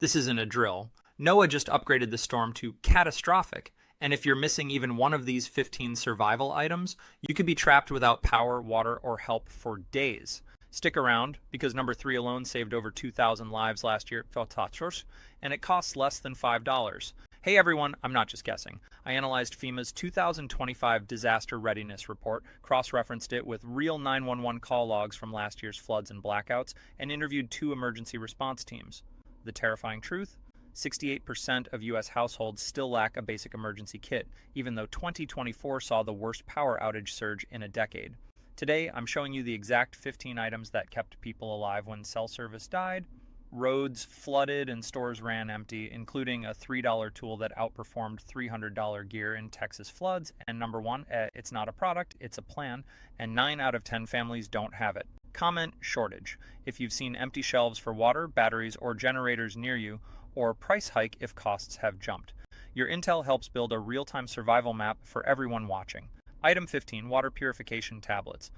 This isn't a drill. NOAA just upgraded the storm to catastrophic, and if you're missing even one of these 15 survival items, you could be trapped without power, water, or help for days. Stick around, because number 3 alone saved over 2,000 lives last year, and it costs less than $5. Hey everyone, I'm not just guessing. I analyzed FEMA's 2025 Disaster Readiness Report, cross-referenced it with real 911 call logs from last year's floods and blackouts, and interviewed 2 emergency response teams. The terrifying truth? 68% of U.S. households still lack a basic emergency kit, even though 2024 saw the worst power outage surge in a decade. Today, I'm showing you the exact 15 items that kept people alive when cell service died, roads flooded and stores ran empty, including a $3 tool that outperformed $300 gear in Texas floods, and number 1, it's not a product, it's a plan, and 9 out of 10 families don't have it. Comment shortage if you've seen empty shelves for water, batteries, or generators near you, or price hike if costs have jumped. Your intel helps build a real-time survival map for everyone watching. Item 15, water purification tablets.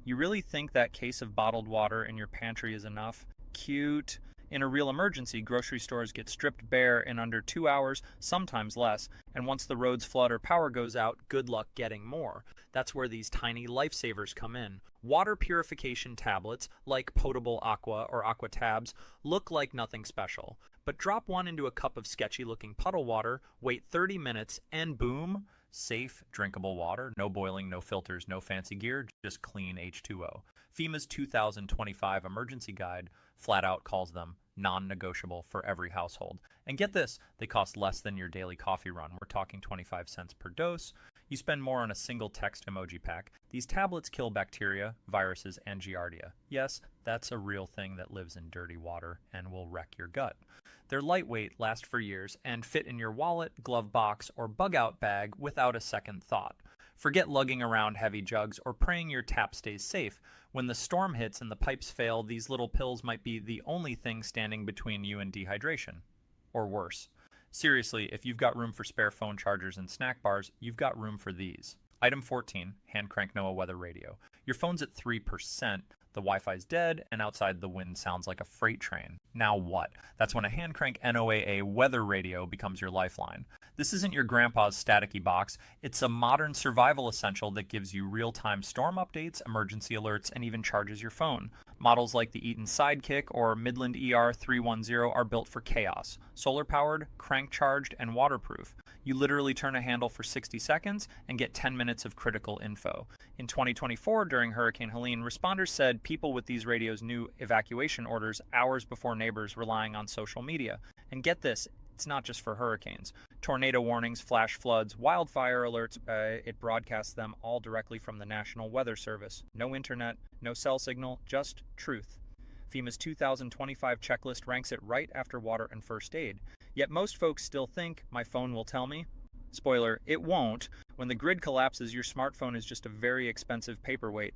You really think that case of bottled water in your pantry is enough? Cute. In a real emergency, grocery stores get stripped bare in under 2 hours, sometimes less, and once the roads flood or power goes out, good luck getting more. That's where these tiny lifesavers come in. Water purification tablets, like potable aqua or aqua tabs, look like nothing special. But drop one into a cup of sketchy-looking puddle water, wait 30 minutes, and boom, safe, drinkable water. No boiling, no filters, no fancy gear, just clean H2O. FEMA's 2025 emergency guide flat out calls them non-negotiable for every household. And get this, they cost less than your daily coffee run. We're talking 25 cents per dose. You spend more on a single text emoji pack. These tablets kill bacteria, viruses, and giardia. Yes, that's a real thing that lives in dirty water and will wreck your gut. They're lightweight, last for years, and fit in your wallet, glove box, or bug-out bag without a second thought. Forget lugging around heavy jugs or praying your tap stays safe. When the storm hits and the pipes fail, these little pills might be the only thing standing between you and dehydration. Or worse. Seriously, if you've got room for spare phone chargers and snack bars, you've got room for these. Item 14, hand crank NOAA weather radio. Your phone's at 3%, the Wi-Fi's dead, and outside the wind sounds like a freight train. Now what? That's when a hand crank NOAA weather radio becomes your lifeline. This isn't your grandpa's staticky box. It's a modern survival essential that gives you real-time storm updates, emergency alerts, and even charges your phone. Models like the Eaton Sidekick or Midland ER310 are built for chaos. Solar-powered, crank-charged, and waterproof. You literally turn a handle for 60 seconds and get 10 minutes of critical info. In 2024, during Hurricane Helene, responders said people with these radios knew evacuation orders hours before neighbors relying on social media. And get this, it's not just for hurricanes. Tornado warnings, flash floods, wildfire alerts, it broadcasts them all directly from the National Weather Service. No internet, no cell signal, just truth. FEMA's 2025 checklist ranks it right after water and first aid. Yet most folks still think, my phone will tell me. Spoiler, it won't. When the grid collapses, your smartphone is just a very expensive paperweight.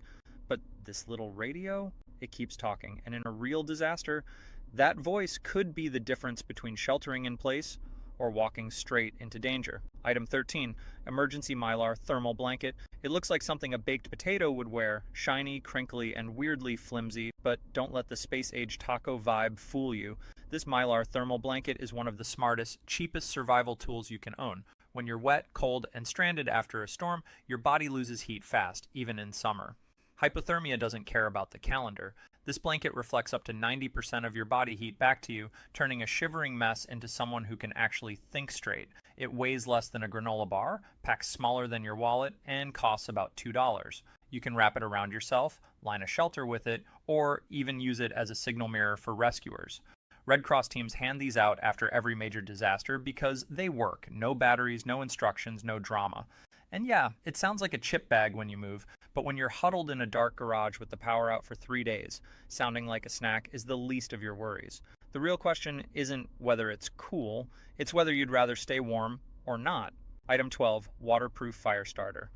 But this little radio, it keeps talking. And in a real disaster, that voice could be the difference between sheltering in place or walking straight into danger. Item 13, emergency Mylar thermal blanket. It looks like something a baked potato would wear, shiny, crinkly, and weirdly flimsy, but don't let the space-age taco vibe fool you. This Mylar thermal blanket is one of the smartest, cheapest survival tools you can own. When you're wet, cold, and stranded after a storm, your body loses heat fast, even in summer. Hypothermia doesn't care about the calendar. This blanket reflects up to 90% of your body heat back to you, turning a shivering mess into someone who can actually think straight. It weighs less than a granola bar, packs smaller than your wallet, and costs about $2. You can wrap it around yourself, line a shelter with it, or even use it as a signal mirror for rescuers. Red Cross teams hand these out after every major disaster because they work. No batteries, no instructions, no drama. And yeah, it sounds like a chip bag when you move, but when you're huddled in a dark garage with the power out for 3 days, sounding like a snack is the least of your worries. The real question isn't whether it's cool, it's whether you'd rather stay warm or not. Item 12, waterproof fire starter.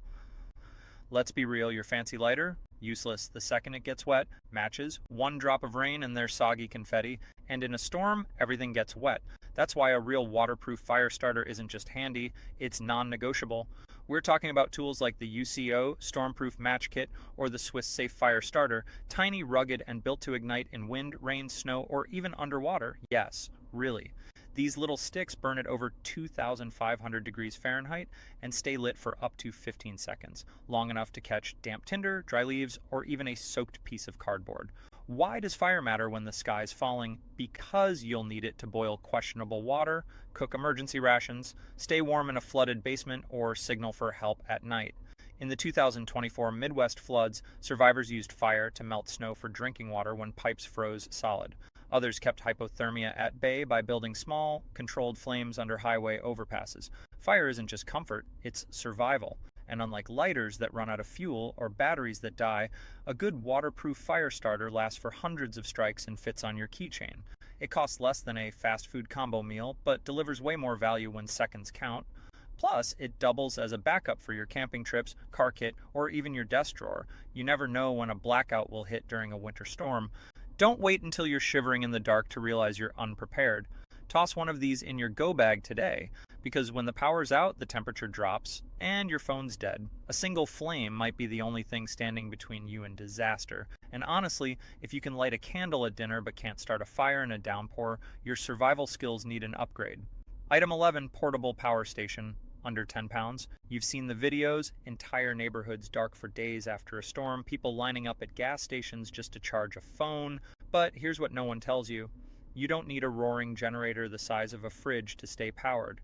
Let's be real, your fancy lighter? Useless the second it gets wet. Matches, 1 drop of rain and there's soggy confetti, and in a storm, everything gets wet. That's why a real waterproof fire starter isn't just handy, it's non-negotiable. We're talking about tools like the UCO Stormproof Match Kit or the Swiss Safe Fire Starter, tiny, rugged, and built to ignite in wind, rain, snow, or even underwater. Yes, really. These little sticks burn at over 2,500 degrees Fahrenheit and stay lit for up to 15 seconds, long enough to catch damp tinder, dry leaves, or even a soaked piece of cardboard. Why does fire matter when the sky's falling? Because you'll need it to boil questionable water, cook emergency rations, stay warm in a flooded basement, or signal for help at night. In the 2024 Midwest floods, survivors used fire to melt snow for drinking water when pipes froze solid. Others kept hypothermia at bay by building small, controlled flames under highway overpasses. Fire isn't just comfort, it's survival. And unlike lighters that run out of fuel or batteries that die, a good waterproof fire starter lasts for hundreds of strikes and fits on your keychain. It costs less than a fast food combo meal, but delivers way more value when seconds count. Plus, it doubles as a backup for your camping trips, car kit, or even your desk drawer. You never know when a blackout will hit during a winter storm. Don't wait until you're shivering in the dark to realize you're unprepared. Toss one of these in your go bag today, because when the power's out, the temperature drops, and your phone's dead. A single flame might be the only thing standing between you and disaster. And honestly, if you can light a candle at dinner but can't start a fire in a downpour, your survival skills need an upgrade. Item 11, portable power station. Under 10 pounds. You've seen the videos, entire neighborhoods dark for days after a storm, people lining up at gas stations just to charge a phone. But here's what no one tells you. You don't need a roaring generator the size of a fridge to stay powered.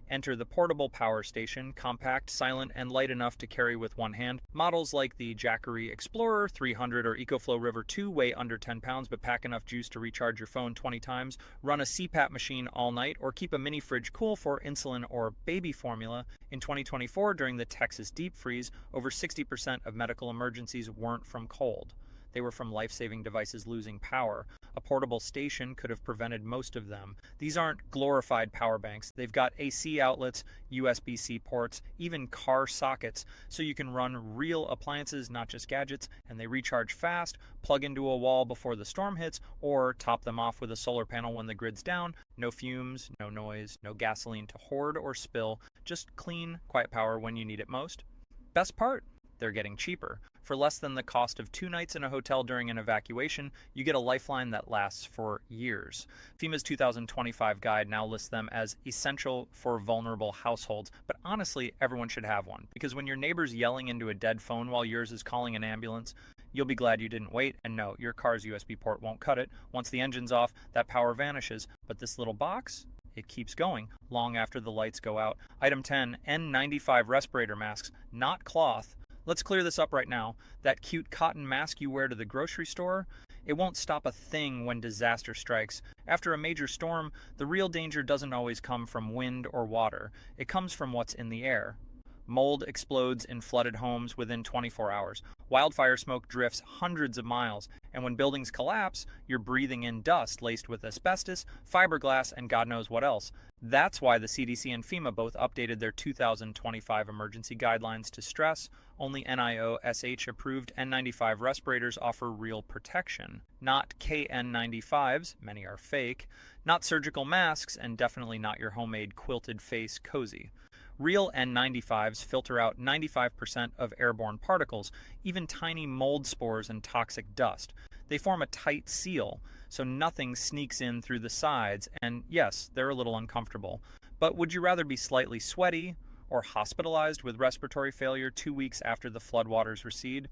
Enter the portable power station, compact, silent, and light enough to carry with one hand. Models like the Jackery Explorer 300 or EcoFlow River 2 weigh under 10 pounds but pack enough juice to recharge your phone 20 times, run a CPAP machine all night, or keep a mini fridge cool for insulin or baby formula. In 2024, during the Texas deep freeze, over 60% of medical emergencies weren't from cold. They were from life-saving devices losing power. A portable station could have prevented most of them. These aren't glorified power banks. They've got AC outlets, USB-C ports, even car sockets, so you can run real appliances, not just gadgets, and they recharge fast, plug into a wall before the storm hits, or top them off with a solar panel when the grid's down. No fumes, no noise, no gasoline to hoard or spill, just clean, quiet power when you need it most. Best part? They're getting cheaper. For less than the cost of 2 nights in a hotel during an evacuation, you get a lifeline that lasts for years. FEMA's 2025 guide now lists them as essential for vulnerable households, but honestly, everyone should have one. Because when your neighbor's yelling into a dead phone while yours is calling an ambulance, you'll be glad you didn't wait, and no, your car's USB port won't cut it. Once the engine's off, that power vanishes. But this little box? It keeps going long after the lights go out. Item 10, N95 respirator masks, not cloth. Let's clear this up right now. That cute cotton mask you wear to the grocery store, it won't stop a thing when disaster strikes. After a major storm, the real danger doesn't always come from wind or water. It comes from what's in the air. Mold explodes in flooded homes within 24 hours. Wildfire smoke drifts hundreds of miles. And when buildings collapse, you're breathing in dust laced with asbestos, fiberglass, and God knows what else. That's why the CDC and FEMA both updated their 2025 emergency guidelines to stress only NIOSH-approved N95 respirators offer real protection. Not KN95s, many are fake, not surgical masks, and definitely not your homemade quilted face cozy. Real N95s filter out 95% of airborne particles, even tiny mold spores and toxic dust. They form a tight seal, so nothing sneaks in through the sides, and yes, they're a little uncomfortable. But would you rather be slightly sweaty or hospitalized with respiratory failure 2 weeks after the floodwaters recede?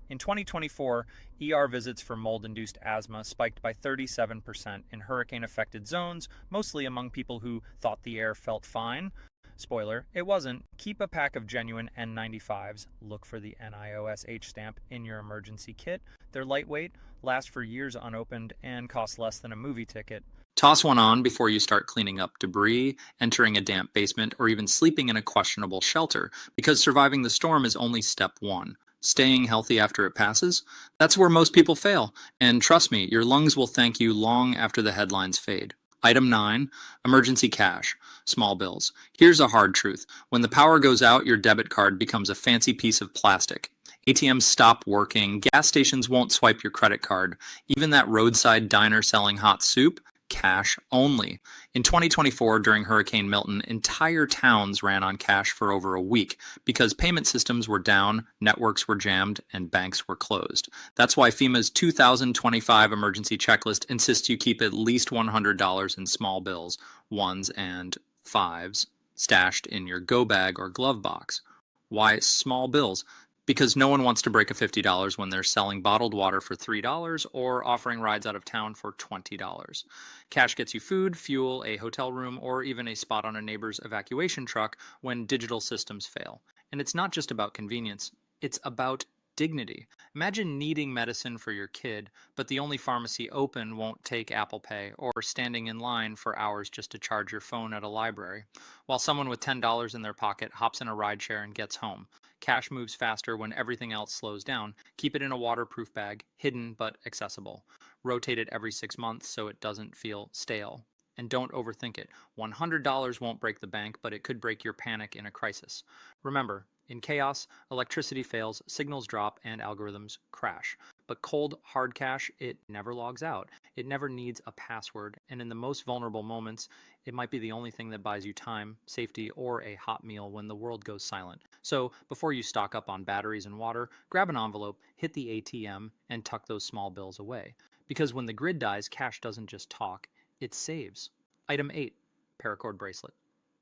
In 2024, ER visits for mold-induced asthma spiked by 37% in hurricane-affected zones, mostly among people who thought the air felt fine. Spoiler, it wasn't. Keep a pack of genuine N95s. Look for the NIOSH stamp in your emergency kit. They're lightweight, last for years unopened, and cost less than a movie ticket. Toss one on before you start cleaning up debris, entering a damp basement, or even sleeping in a questionable shelter, because surviving the storm is only step one. Staying healthy after it passes? That's where most people fail. And trust me, your lungs will thank you long after the headlines fade. Item 9, emergency cash, small bills. Here's a hard truth. When the power goes out, your debit card becomes a fancy piece of plastic. ATMs stop working, gas stations won't swipe your credit card. Even that roadside diner selling hot soup cash only. In 2024, during Hurricane Milton, entire towns ran on cash for over a week because payment systems were down, networks were jammed, and banks were closed. That's why FEMA's 2025 emergency checklist insists you keep at least $100 in small bills, ones and fives, stashed in your go bag or glove box. Why small bills? Because no one wants to break a $50 when they're selling bottled water for $3 or offering rides out of town for $20. Cash gets you food, fuel, a hotel room, or even a spot on a neighbor's evacuation truck when digital systems fail. And it's not just about convenience, it's about dignity. Imagine needing medicine for your kid, but the only pharmacy open won't take Apple Pay, or standing in line for hours just to charge your phone at a library, while someone with $10 in their pocket hops in a rideshare and gets home. Cash moves faster when everything else slows down. Keep it in a waterproof bag, hidden but accessible. Rotate it every 6 months so it doesn't feel stale. And don't overthink it. $100 won't break the bank, but it could break your panic in a crisis. Remember, in chaos, electricity fails, signals drop, and algorithms crash. But cold, hard cash, it never logs out. It never needs a password. And in the most vulnerable moments, it might be the only thing that buys you time, safety, or a hot meal when the world goes silent. So before you stock up on batteries and water, grab an envelope, hit the ATM, and tuck those small bills away. Because when the grid dies, cash doesn't just talk, it saves. Item 8, paracord bracelet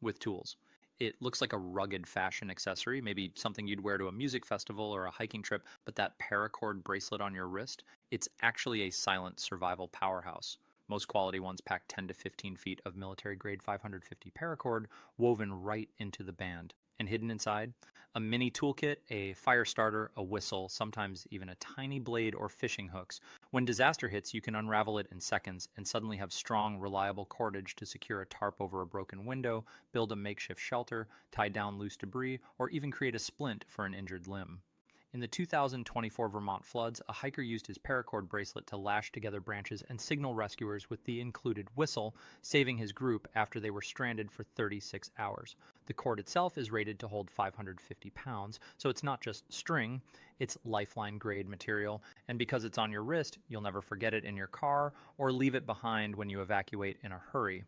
with tools. It looks like a rugged fashion accessory, maybe something you'd wear to a music festival or a hiking trip, but that paracord bracelet on your wrist, it's actually a silent survival powerhouse. Most quality ones pack 10 to 15 feet of military-grade 550 paracord woven right into the band. And hidden inside, a mini toolkit, a fire starter, a whistle, sometimes even a tiny blade or fishing hooks. When disaster hits, you can unravel it in seconds and suddenly have strong, reliable cordage to secure a tarp over a broken window, build a makeshift shelter, tie down loose debris, or even create a splint for an injured limb. In the 2024 Vermont floods, a hiker used his paracord bracelet to lash together branches and signal rescuers with the included whistle, saving his group after they were stranded for 36 hours. The cord itself is rated to hold 550 pounds, so it's not just string, it's lifeline grade material, and because it's on your wrist, you'll never forget it in your car or leave it behind when you evacuate in a hurry.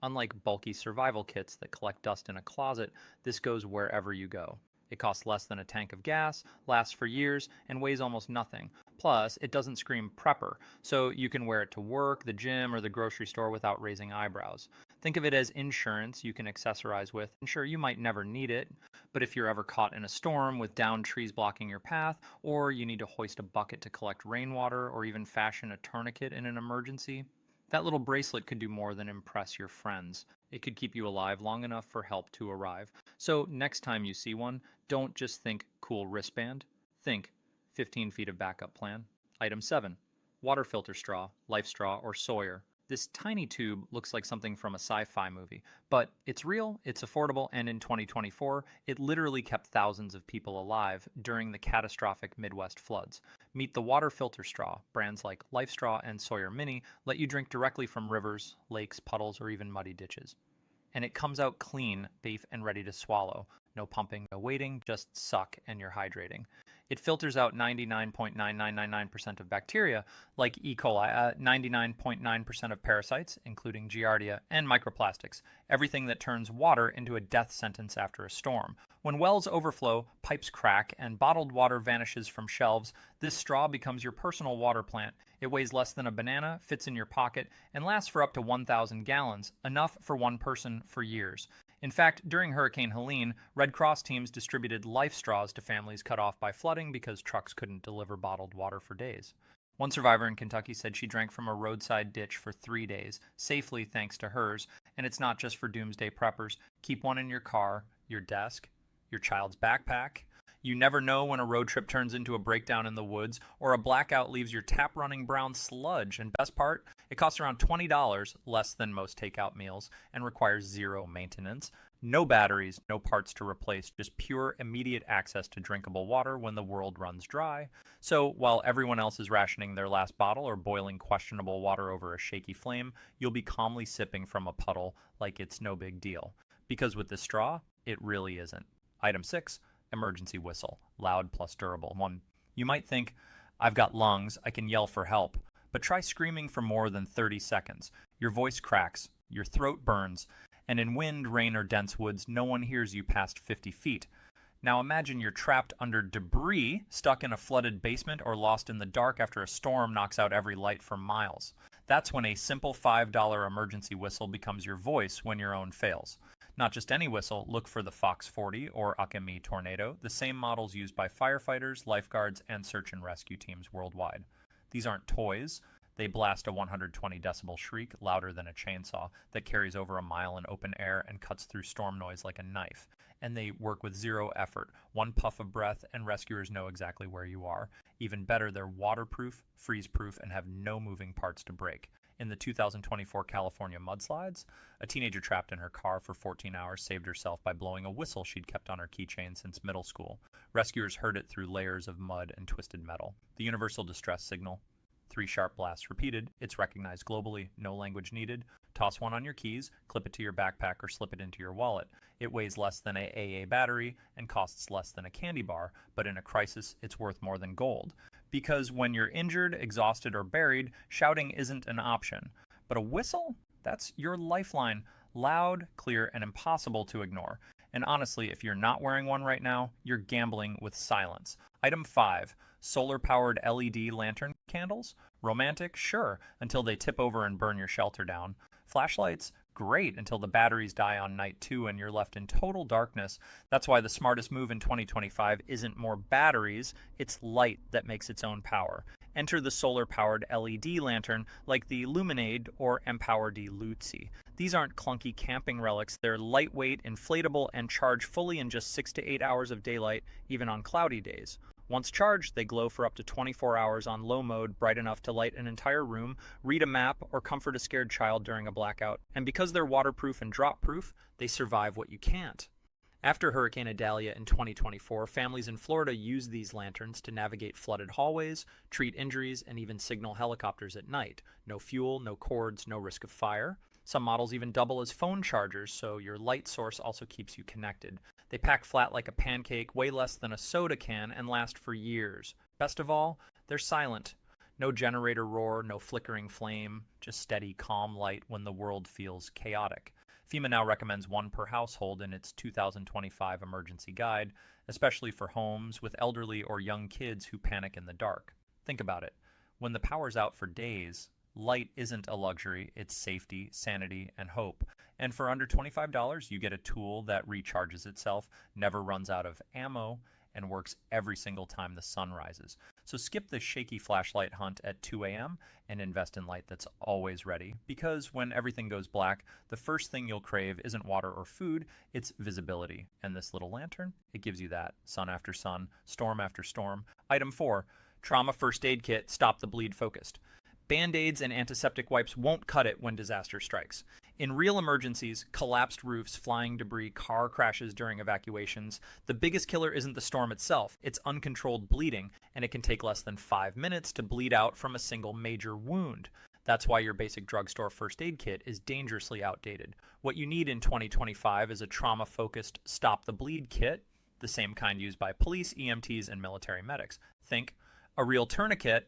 Unlike bulky survival kits that collect dust in a closet, this goes wherever you go. It costs less than a tank of gas, lasts for years, and weighs almost nothing. Plus, it doesn't scream prepper, so you can wear it to work, the gym, or the grocery store without raising eyebrows. Think of it as insurance you can accessorize with. And sure, you might never need it, but if you're ever caught in a storm with downed trees blocking your path, or you need to hoist a bucket to collect rainwater, or even fashion a tourniquet in an emergency, that little bracelet could do more than impress your friends. It could keep you alive long enough for help to arrive. So next time you see one, don't just think cool wristband. Think 15 feet of backup plan. Item 7, water filter straw, Life Straw, or Sawyer. This tiny tube looks like something from a sci-fi movie, but it's real, it's affordable, and in 2024, it literally kept thousands of people alive during the catastrophic Midwest floods. Meet the water filter straw. Brands like Life Straw and Sawyer Mini let you drink directly from rivers, lakes, puddles, or even muddy ditches. And it comes out clean, safe, and ready to swallow. No pumping, no waiting, just suck and you're hydrating. It filters out 99.9999% of bacteria, like E. coli, 99.9% of parasites, including Giardia, and microplastics, everything that turns water into a death sentence after a storm. When wells overflow, pipes crack, and bottled water vanishes from shelves, this straw becomes your personal water plant. It weighs less than a banana, fits in your pocket, and lasts for up to 1,000 gallons, enough for one person for years. In fact, during Hurricane Helene, Red Cross teams distributed life straws to families cut off by flooding because trucks couldn't deliver bottled water for days. One survivor in Kentucky said she drank from a roadside ditch for 3 days, safely thanks to hers, and it's not just for doomsday preppers. Keep one in your car, your desk, your child's backpack. You never know when a road trip turns into a breakdown in the woods or a blackout leaves your tap running brown sludge. And best part, it costs around $20, less than most takeout meals, and requires zero maintenance. No batteries, no parts to replace, just pure immediate access to drinkable water when the world runs dry. So while everyone else is rationing their last bottle or boiling questionable water over a shaky flame, you'll be calmly sipping from a puddle like it's no big deal. Because with this straw, it really isn't. Item 6. Emergency whistle, loud plus durable. 1. You might think, I've got lungs, I can yell for help, but try screaming for more than 30 seconds. Your voice cracks, your throat burns, and in wind, rain, or dense woods, no one hears you past 50 feet. Now imagine you're trapped under debris, stuck in a flooded basement, or lost in the dark after a storm knocks out every light for miles. That's when a simple $5 emergency whistle becomes your voice when your own fails. Not just any whistle, look for the Fox 40 or Akemi Tornado, the same models used by firefighters, lifeguards, and search and rescue teams worldwide. These aren't toys. They blast a 120 decibel shriek, louder than a chainsaw, that carries over a mile in open air and cuts through storm noise like a knife. And they work with zero effort. One puff of breath and rescuers know exactly where you are. Even better, they're waterproof, freeze-proof, and have no moving parts to break. In the 2024 California mudslides, a teenager trapped in her car for 14 hours saved herself by blowing a whistle she'd kept on her keychain since middle school. Rescuers heard it through layers of mud and twisted metal. The universal distress signal. 3 sharp blasts repeated. It's recognized globally. No language needed. Toss one on your keys, clip it to your backpack, or slip it into your wallet. It weighs less than a AA battery and costs less than a candy bar, but in a crisis, it's worth more than gold. Because when you're injured, exhausted, or buried, shouting isn't an option. But a whistle? That's your lifeline. Loud, clear, and impossible to ignore. And honestly, if you're not wearing one right now, you're gambling with silence. Item 5. Solar-powered LED lantern candles? Romantic? Sure, until they tip over and burn your shelter down. Flashlights? Great, until the batteries die on night 2 and you're left in total darkness. That's why the smartest move in 2025 isn't more batteries, it's light that makes its own power. Enter the solar-powered LED lantern like the Luminade or Empower D Lutzi. These aren't clunky camping relics, they're lightweight, inflatable, and charge fully in just 6 to 8 hours of daylight, even on cloudy days. Once charged, they glow for up to 24 hours on low mode, bright enough to light an entire room, read a map, or comfort a scared child during a blackout. And because they're waterproof and drop-proof, they survive what you can't. After Hurricane Idalia in 2024, families in Florida used these lanterns to navigate flooded hallways, treat injuries, and even signal helicopters at night. No fuel, no cords, no risk of fire. Some models even double as phone chargers, so your light source also keeps you connected. They pack flat like a pancake, weigh less than a soda can, and last for years. Best of all, they're silent. No generator roar, no flickering flame, just steady, calm light when the world feels chaotic. FEMA now recommends one per household in its 2025 emergency guide, especially for homes with elderly or young kids who panic in the dark. Think about it. When the power's out for days, light isn't a luxury, it's safety, sanity, and hope. And for under $25, you get a tool that recharges itself, never runs out of ammo, and works every single time the sun rises. So skip the shaky flashlight hunt at 2 a.m. and invest in light that's always ready. Because when everything goes black, the first thing you'll crave isn't water or food, it's visibility. And this little lantern, it gives you that. Sun after sun, storm after storm. Item 4, trauma first aid kit, stop the bleed focused. Band-aids and antiseptic wipes won't cut it when disaster strikes. In real emergencies, collapsed roofs, flying debris, car crashes during evacuations, the biggest killer isn't the storm itself, it's uncontrolled bleeding, and it can take less than 5 minutes to bleed out from a single major wound. That's why your basic drugstore first aid kit is dangerously outdated. What you need in 2025 is a trauma-focused stop the bleed kit, the same kind used by police, EMTs, and military medics. Think a real tourniquet,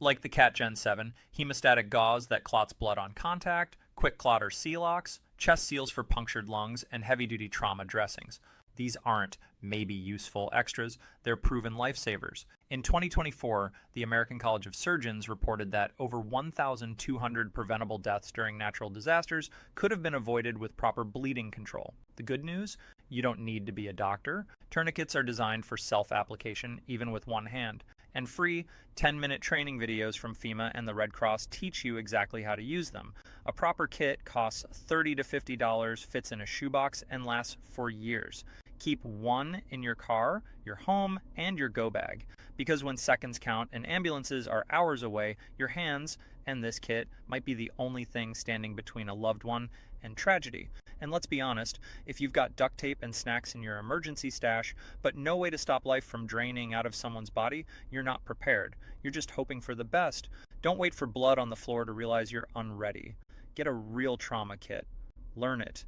like the CAT Gen 7, hemostatic gauze that clots blood on contact, quick clot or Celox, chest seals for punctured lungs, and heavy-duty trauma dressings. These aren't maybe useful extras, they're proven lifesavers. In 2024, the American College of Surgeons reported that over 1,200 preventable deaths during natural disasters could have been avoided with proper bleeding control. The good news? You don't need to be a doctor. Tourniquets are designed for self-application, even with one hand. And free 10-minute training videos from FEMA and the Red Cross teach you exactly how to use them. A proper kit costs $30 to $50, fits in a shoebox, and lasts for years. Keep one in your car, your home, and your go bag. Because when seconds count and ambulances are hours away, your hands and this kit might be the only thing standing between a loved one and tragedy. And let's be honest, if you've got duct tape and snacks in your emergency stash, but no way to stop life from draining out of someone's body, you're not prepared. You're just hoping for the best. Don't wait for blood on the floor to realize you're unready. Get a real trauma kit. Learn it.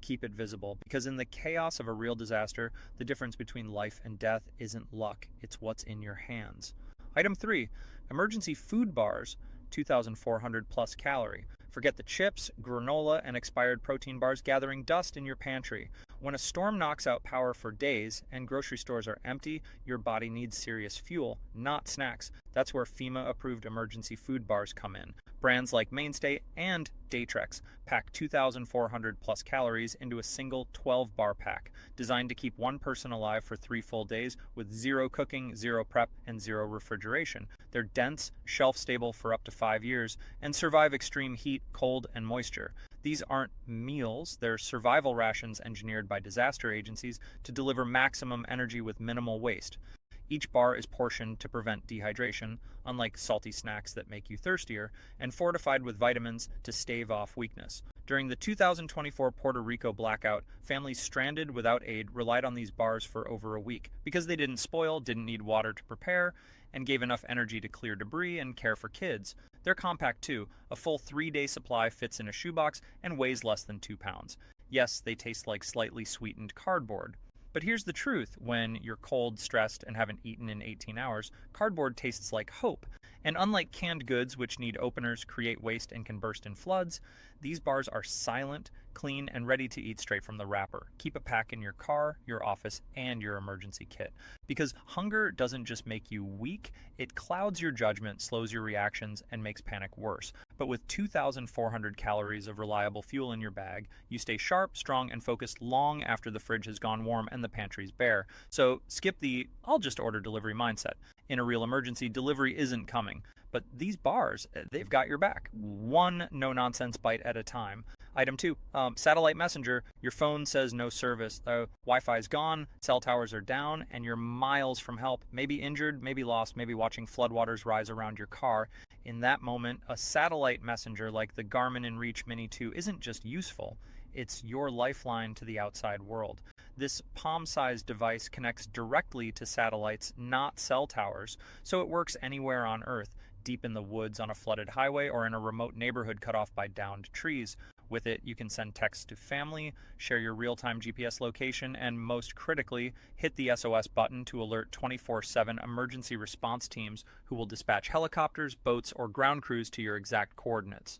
Keep it visible. Because in the chaos of a real disaster, the difference between life and death isn't luck. It's what's in your hands. Item 3, emergency food bars, 2,400 plus calorie. Forget the chips, granola, and expired protein bars gathering dust in your pantry. When a storm knocks out power for days and grocery stores are empty, your body needs serious fuel, not snacks. That's where FEMA-approved emergency food bars come in. Brands like Mainstay and Daytrex pack 2,400 plus calories into a single 12-bar pack, designed to keep one person alive for 3 full days with zero cooking, zero prep, and zero refrigeration. They're dense, shelf-stable for up to 5 years, and survive extreme heat, cold, and moisture. These aren't meals, they're survival rations engineered by disaster agencies to deliver maximum energy with minimal waste. Each bar is portioned to prevent dehydration, unlike salty snacks that make you thirstier, and fortified with vitamins to stave off weakness. During the 2024 Puerto Rico blackout, families stranded without aid relied on these bars for over a week because they didn't spoil, didn't need water to prepare, and gave enough energy to clear debris and care for kids. They're compact too. A full 3-day supply fits in a shoebox and weighs less than 2 pounds. Yes, they taste like slightly sweetened cardboard. But here's the truth: when you're cold, stressed, and haven't eaten in 18 hours, cardboard tastes like hope. And unlike canned goods, which need openers, create waste, and can burst in floods, these bars are silent, clean, and ready to eat straight from the wrapper. Keep a pack in your car, your office, and your emergency kit. Because hunger doesn't just make you weak, it clouds your judgment, slows your reactions, and makes panic worse. But with 2,400 calories of reliable fuel in your bag, you stay sharp, strong, and focused long after the fridge has gone warm and the pantry's bare. So skip the "I'll just order delivery" mindset. In a real emergency, delivery isn't coming. But these bars, they've got your back. One no-nonsense bite at a time. Item 2, satellite messenger. Your phone says no service. Wi-Fi's gone, cell towers are down, and you're miles from help. Maybe injured, maybe lost, maybe watching floodwaters rise around your car. In that moment, a satellite messenger like the Garmin InReach Mini 2 isn't just useful. It's your lifeline to the outside world. This palm-sized device connects directly to satellites, not cell towers, so it works anywhere on Earth, deep in the woods on a flooded highway or in a remote neighborhood cut off by downed trees. With it, you can send texts to family, share your real-time GPS location, and most critically, hit the SOS button to alert 24/7 emergency response teams who will dispatch helicopters, boats, or ground crews to your exact coordinates.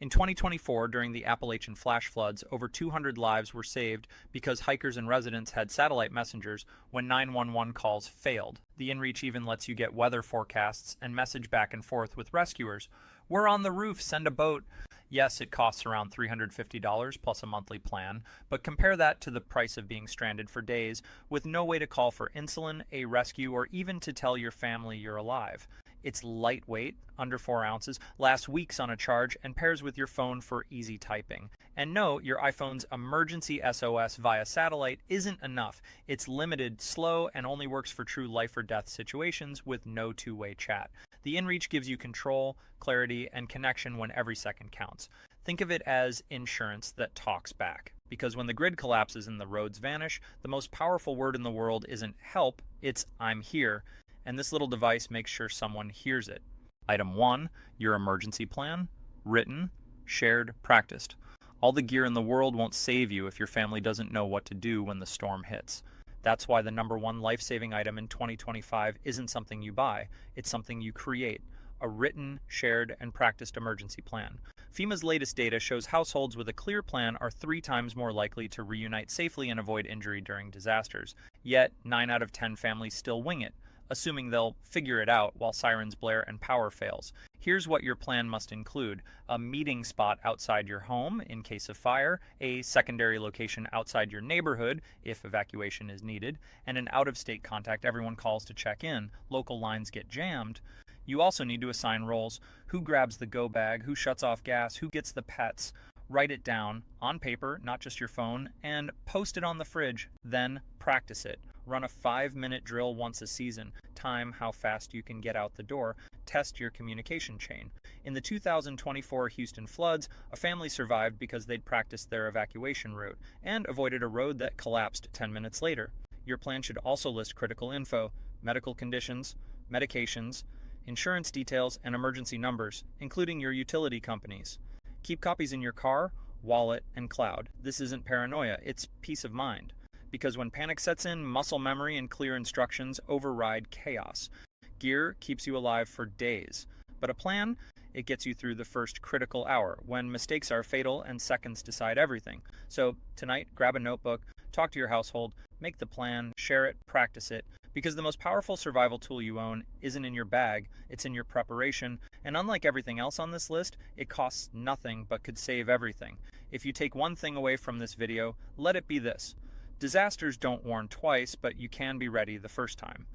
In 2024, during the Appalachian flash floods, over 200 lives were saved because hikers and residents had satellite messengers when 911 calls failed. The InReach even lets you get weather forecasts and message back and forth with rescuers. "We're on the roof, send a boat." Yes, it costs around $350 plus a monthly plan, but compare that to the price of being stranded for days with no way to call for insulin, a rescue, or even to tell your family you're alive. It's lightweight, under 4 ounces, lasts weeks on a charge, and pairs with your phone for easy typing. And no, your iPhone's emergency SOS via satellite isn't enough. It's limited, slow, and only works for true life or death situations with no two-way chat. The InReach gives you control, clarity, and connection when every second counts. Think of it as insurance that talks back. Because when the grid collapses and the roads vanish, the most powerful word in the world isn't help, it's "I'm here." And this little device makes sure someone hears it. Item 1, your emergency plan. Written, shared, practiced. All the gear in the world won't save you if your family doesn't know what to do when the storm hits. That's why the #1 life-saving item in 2025 isn't something you buy, it's something you create. A written, shared, and practiced emergency plan. FEMA's latest data shows households with a clear plan are 3 times more likely to reunite safely and avoid injury during disasters. Yet, 9 out of 10 families still wing it, assuming they'll figure it out while sirens blare and power fails. Here's what your plan must include: a meeting spot outside your home in case of fire, a secondary location outside your neighborhood if evacuation is needed, and an out-of-state contact everyone calls to check in. Local lines get jammed. You also need to assign roles: who grabs the go bag, who shuts off gas, who gets the pets. Write it down on paper, not just your phone, and post it on the fridge. Then practice it. Run a 5-minute drill once a season. Time how fast you can get out the door. Test your communication chain. In the 2024 Houston floods, a family survived because they'd practiced their evacuation route and avoided a road that collapsed 10 minutes later. Your plan should also list critical info: medical conditions, medications, insurance details, and emergency numbers, including your utility companies. Keep copies in your car, wallet, and cloud. This isn't paranoia, it's peace of mind. Because when panic sets in, muscle memory and clear instructions override chaos. Gear keeps you alive for days. But a plan, it gets you through the first critical hour, when mistakes are fatal and seconds decide everything. So tonight, grab a notebook, talk to your household, make the plan, share it, practice it, because the most powerful survival tool you own isn't in your bag, it's in your preparation, and unlike everything else on this list, it costs nothing but could save everything. If you take one thing away from this video, let it be this: disasters don't warn twice, but you can be ready the first time.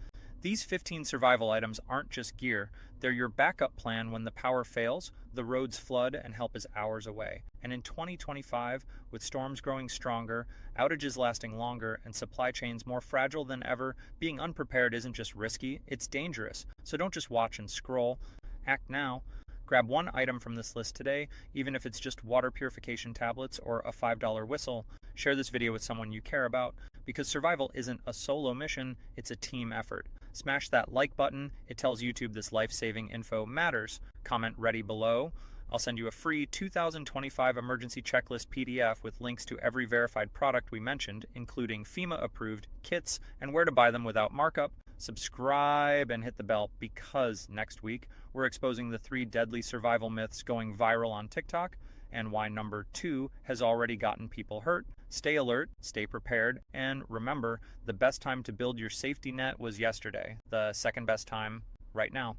These 15 survival items aren't just gear, they're your backup plan when the power fails, the roads flood, and help is hours away. And in 2025, with storms growing stronger, outages lasting longer, and supply chains more fragile than ever, being unprepared isn't just risky, it's dangerous. So don't just watch and scroll. Act now. Grab one item from this list today, even if it's just water purification tablets or a $5 whistle. Share this video with someone you care about, because survival isn't a solo mission, it's a team effort. Smash that like button, it tells YouTube this life-saving info matters. Comment ready below. I'll send you a free 2025 emergency checklist PDF with links to every verified product we mentioned, including FEMA-approved kits and where to buy them without markup. Subscribe and hit the bell, because next week we're exposing the 3 deadly survival myths going viral on TikTok and why number 2 has already gotten people hurt. Stay alert, stay prepared, and remember, the best time to build your safety net was yesterday. The second best time, right now.